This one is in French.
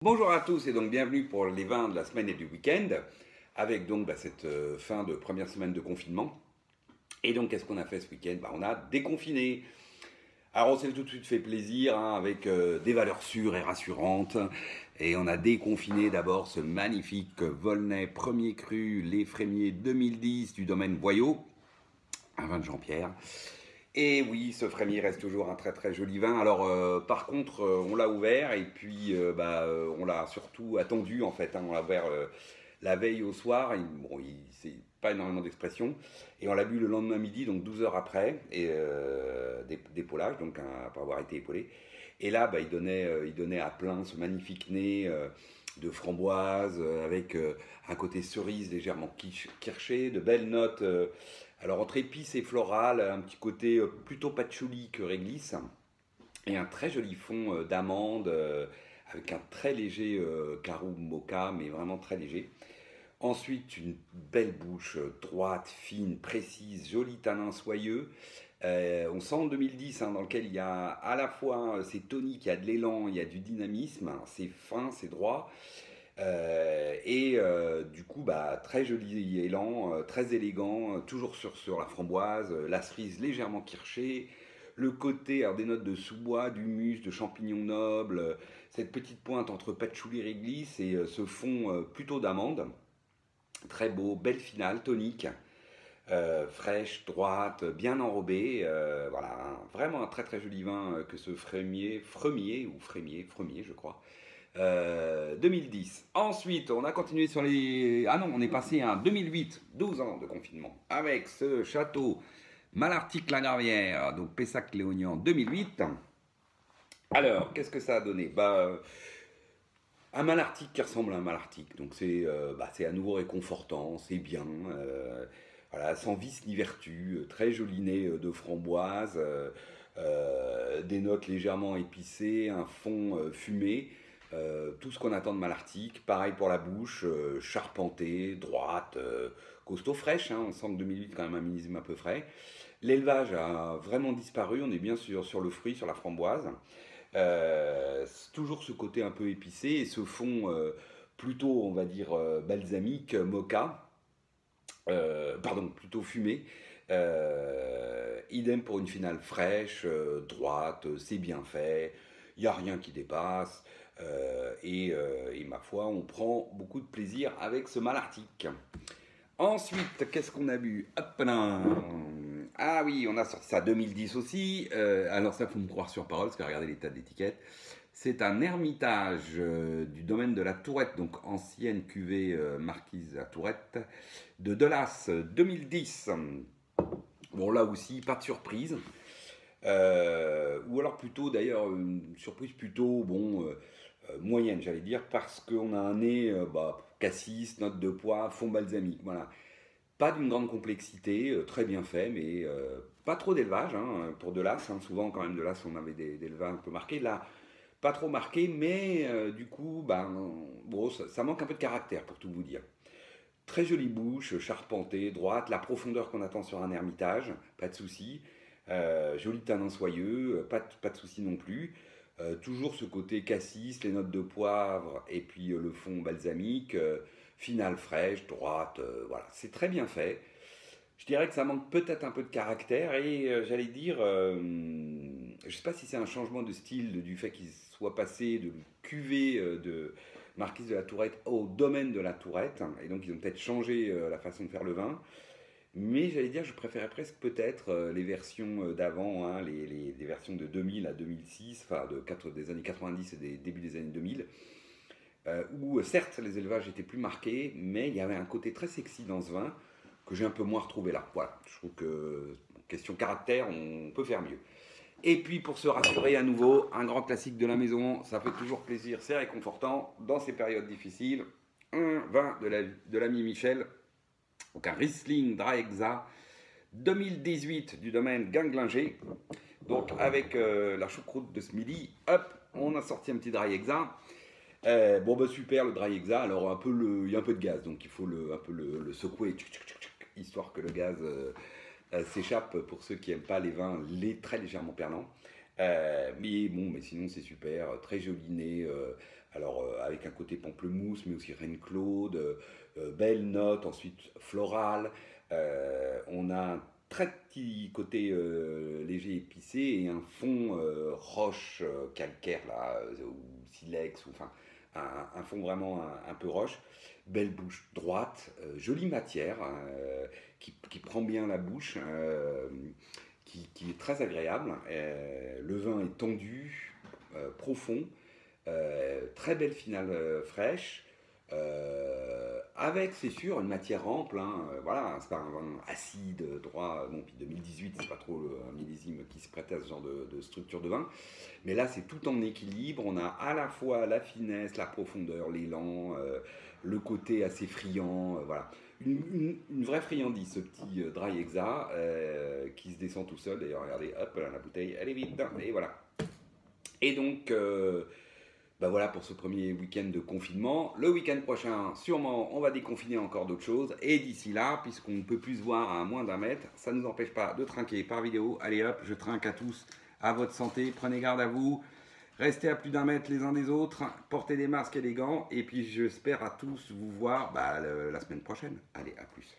Bonjour à tous et donc bienvenue pour les vins de la semaine et du week-end avec donc cette fin de première semaine de confinement. Et donc qu'est-ce qu'on a fait ce week-end? On a déconfiné. Alors on s'est tout de suite fait plaisir avec des valeurs sûres et rassurantes. Et on a déconfiné d'abord ce magnifique Volnay premier cru Les Frémiers 2010 du domaine Boyau, un vin de Jean-Pierre. Et oui, ce frémier reste toujours un très très joli vin. Alors par contre, on l'a ouvert et puis on l'a surtout attendu en fait, hein. On l'a ouvert la veille au soir. C'est pas énormément d'expression. Et on l'a bu le lendemain midi, donc 12 heures après, et d'épaulage, donc après avoir été épaulé. Et là, il donnait à plein ce magnifique nez de framboise avec un côté cerise légèrement kirché, de belles notes. Alors entre épices et floral, un petit côté plutôt patchouli que réglisse, et un très joli fond d'amande avec un très léger caroub mocha, mais vraiment très léger. Ensuite, une belle bouche droite, fine, précise, joli tanin soyeux. On sent en 2010 dans lequel il y a à la fois c'est tonique, il y a de l'élan, il y a du dynamisme, c'est fin, c'est droit. Du coup, très joli élan, très élégant, toujours sur la framboise, la cerise légèrement kirschée, le côté, alors des notes de sous-bois, d'humus, de champignons nobles, cette petite pointe entre patchouli et réglisse et ce fond plutôt d'amande. Très beau, belle finale, tonique, fraîche, droite, bien enrobée. Voilà, vraiment un très très joli vin que ce Frémier, je crois. 2010. Ensuite, on a continué sur les... Ah non, on est passé à 2008, 12 ans de confinement, avec ce château Malartic-Lagravière, donc Pessac-Léognan 2008. Alors, qu'est-ce que ça a donné? Un Malartic qui ressemble à un Malartic, donc c'est à nouveau réconfortant, c'est bien, voilà, sans vice ni vertu, très joli nez de framboise, des notes légèrement épicées, un fond fumé, tout ce qu'on attend de Malartic. Pareil pour la bouche, charpentée, droite, costaud, fraîche, hein, on sent que 2008 quand même un millésime un peu frais. L'élevage a vraiment disparu, on est bien sur le fruit, sur la framboise. Toujours ce côté un peu épicé et ce fond plutôt, on va dire, balsamique, mocha, pardon, plutôt fumé. Idem pour une finale fraîche, droite, c'est bien fait, il n'y a rien qui dépasse. Et ma foi, on prend beaucoup de plaisir avec ce Malartic. Ensuite, qu'est-ce qu'on a bu? Hop là. Ah oui, on a sorti ça 2010 aussi. Alors ça, faut me croire sur parole, parce que regardez l'état d'étiquette. C'est un Hermitage du domaine de la Tourette, donc ancienne cuvée Marquise à Tourette, de Delas 2010. Bon, là aussi, pas de surprise. Ou alors plutôt, d'ailleurs, une surprise plutôt, moyenne, j'allais dire, parce qu'on a un nez cassis, note de pois, fond balsamique. Voilà. Pas d'une grande complexité, très bien fait, mais pas trop d'élevage pour Delas. Souvent, quand même, Delas, on avait des vins un peu marqués. Là, pas trop marqué, mais du coup, ça manque un peu de caractère, pour tout vous dire. Très jolie bouche, charpentée, droite, la profondeur qu'on attend sur un Hermitage, pas de souci. Joli tanin soyeux, pas de souci non plus. Toujours ce côté cassis, les notes de poivre et puis le fond balsamique, finale fraîche, droite, voilà, c'est très bien fait. Je dirais que ça manque peut-être un peu de caractère et j'allais dire, je ne sais pas si c'est un changement de style du fait qu'il soit passé de cuvée de Marquise de la Tourette au domaine de la Tourette, et donc ils ont peut-être changé la façon de faire le vin. Mais j'allais dire, je préférais presque peut-être les versions d'avant, les versions de 2000 à 2006, enfin des années 90 et des débuts des années 2000, où certes les élevages étaient plus marqués, mais il y avait un côté très sexy dans ce vin que j'ai un peu moins retrouvé là. Voilà, je trouve que, question caractère, on peut faire mieux. Et puis pour se rassurer à nouveau, un grand classique de la maison, ça fait toujours plaisir, c'est réconfortant dans ces périodes difficiles. Un vin de l'ami Michel, donc un Riesling Draexa 2018 du domaine Ganglinger. Donc avec la choucroute de ce midi, hop, on a sorti un petit Draexa. Super le Draexa. Alors il y a un peu de gaz, donc il faut un peu le secouer, histoire que le gaz s'échappe pour ceux qui n'aiment pas les vins très légèrement perdants. Mais bon, mais sinon c'est super, très joli nez, alors avec un côté pamplemousse, mais aussi Reine Claude, belle note, ensuite florale. On a un très petit côté léger épicé et un fond roche calcaire là, ou silex, ou enfin un fond vraiment un peu roche. Belle bouche droite, jolie matière qui prend bien la bouche. Qui est très agréable. Le vin est tendu, profond, très belle finale fraîche, avec c'est sûr une matière ample. Hein, voilà, c'est pas un vin acide, droit. Bon, puis 2018, c'est pas trop un millésime qui se prêtait à ce genre de structure de vin. Mais là, c'est tout en équilibre. On a à la fois la finesse, la profondeur, l'élan, le côté assez friand. Voilà. Une vraie friandise, ce petit dry exa qui se descend tout seul. D'ailleurs, regardez, hop, là, la bouteille, elle est vide. Et voilà. Et donc, bah voilà pour ce premier week-end de confinement. Le week-end prochain, sûrement, on va déconfiner encore d'autres choses. Et d'ici là, puisqu'on ne peut plus se voir à moins d'un mètre, ça ne nous empêche pas de trinquer par vidéo. Allez hop, je trinque à tous. À votre santé, prenez garde à vous. Restez à plus d'un mètre les uns des autres. Portez des masques et des gants. Et puis j'espère à tous vous voir la semaine prochaine. Allez, à plus.